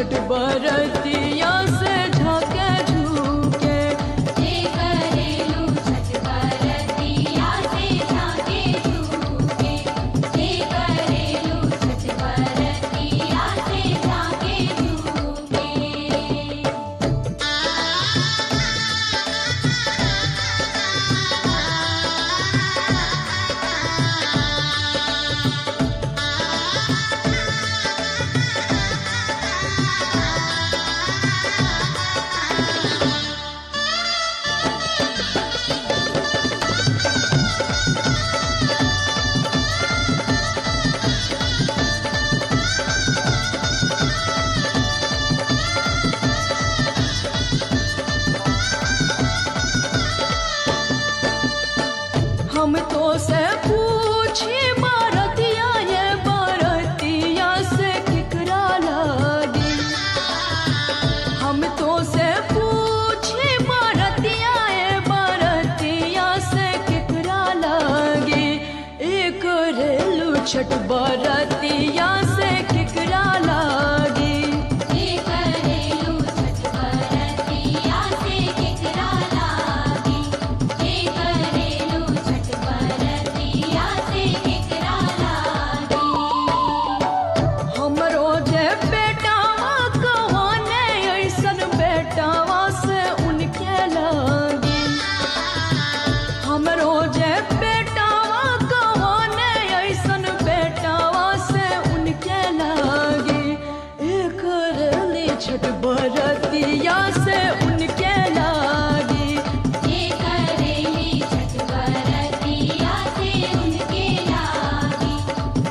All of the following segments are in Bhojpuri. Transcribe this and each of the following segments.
छठ बरतिया से झाके झूके। जे करेलू छठ बरतिया से झाके झूके। जे करेलू छठ बरतिया से झाके झूके। हम तो से पूछी बरतिया ये बरतिया से केकरा लागी। हम तो से पूछी बरतिया ये बरतिया से केकरा लागी। एक रेलू छठ बरतिया से केकरा लागी। जे करेलू छठ बरतिया से केकरा लागी। जे करेलू छठ बरतिया से केकरा लागी। हमरो जे बेटावा कहाने ऐसन बेटावा से उनके लागी। हमरो जे बेटावा कहाने ऐसन बेटावा से उनके लागी। एक रेली छठ बरतिया से उनके लागी। जे करेली छठ बरतिया से उनके लागी।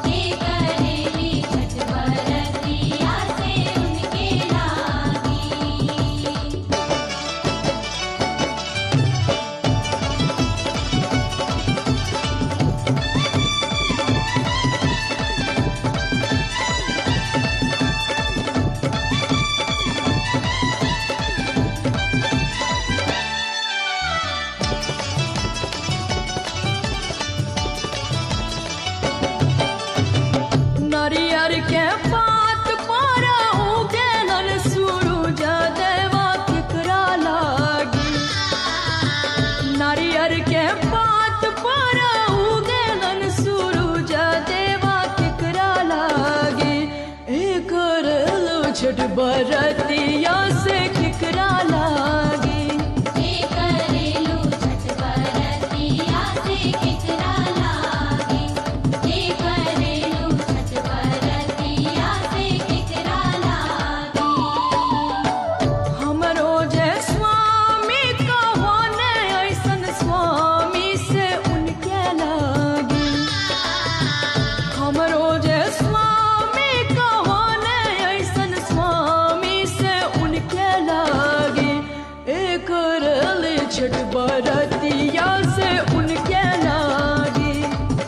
जे करेली छठ बरतिया से उनके लागी। नारियर के पात पर उगेलन सूरज देवा केकरा लागी। नारियर के पात पर उगेलन सूरज देवा केकरा लागी। एक रेलू छठ बरतिया से केकरा लागी। जे करेलू छठ बरतिया से केकरा लागी। जे करेलू छठ बरतिया से केकरा लागी। हमरो जे स्वामी कहाने ऐसन स्वामी से उनके लागी। हमरो जे स्वामी कहाने ऐसन स्वामी से उनके लागी। एक रेली छठ बरतिया से उनके लागी।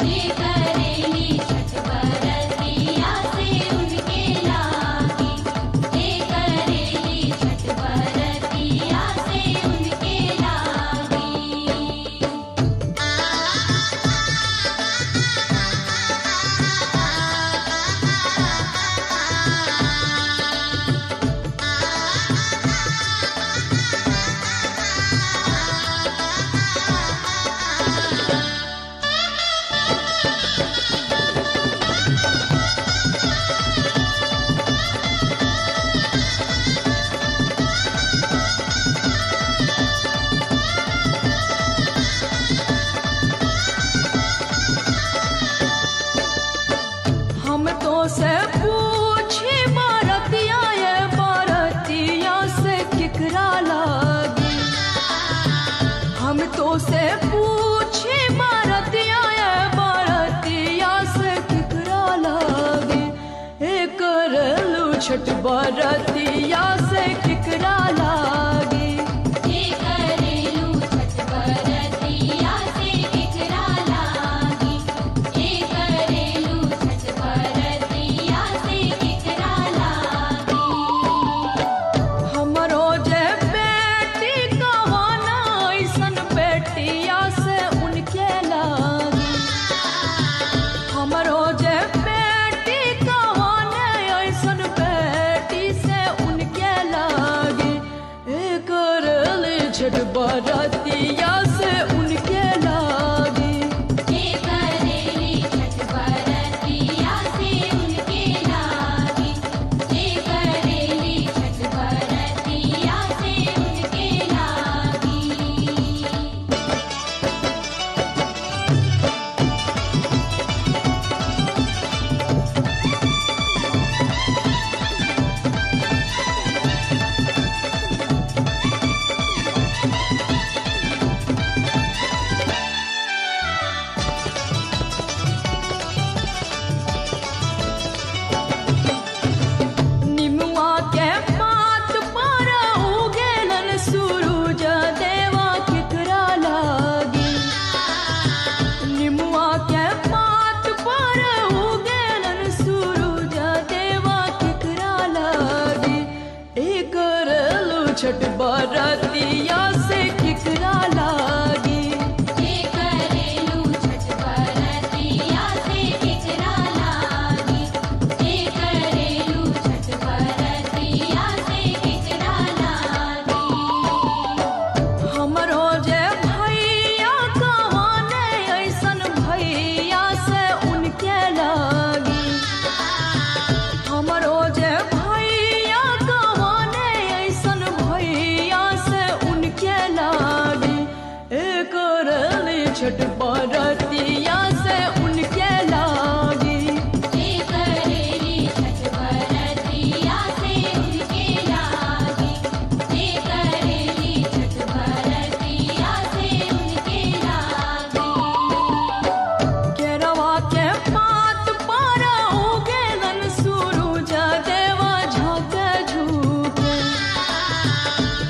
जे करेली छठ बरतिया से उनके लागी। जे करेली छठ बरतिया से उनके लागी। हम तो से पूछी बरतिया ये बरतिया से केकरा लागी। हम तो से पूछी बरतिया ये बरतिया से केकरा लागी। एक रेलू छठ बरतिया से केकरा लागी। जे करेलू छठ बरतिया से केकरा लागी। जे करेलू छठ बरतिया से केकरा लागी। हमरो जे बेटी कहाना ऐसन बेटिया से उनके लागी। हमरो जे बेटी कहाने ऐसन बेटी से बरतिया से उनके लागी। जे करेली छठ बरतिया से उनके लागी। जे करेली छठ बरतिया से उनके लागी। निमुआ के पात पर उगेलन सूरज देवा केकरा लागी। निमुआ के पात पर उगेलन सूरज देवा केकरा लागी। एक करेलू छठ बरतिया से केकरा लागी। जे करेलू छठ बरतिया से केकरा लागी। जे करेलू छठ बरतिया से केकरा लागी। हमरो जे भैया कहाने ऐसन भैया से उनके लागी। हमरो जे भैया कहाने ऐसन भैया से उनके लागी। एक करेली छठ बरतिया से उनके लागी। जे करेली छठ बरतिया से उनके लागी। जे करेली छठ बरतिया से उनके लागी। केरवा के पात पर उगेलन सूरज देवा झाँके झुके।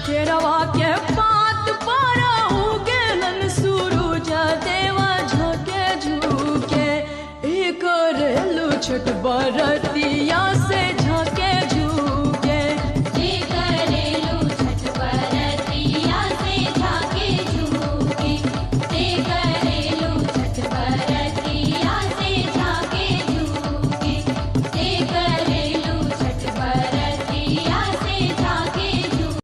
केरवा के पात पर उगेलन सूरज देवा झाँके झुके। एक करेलू छठ बरतिया से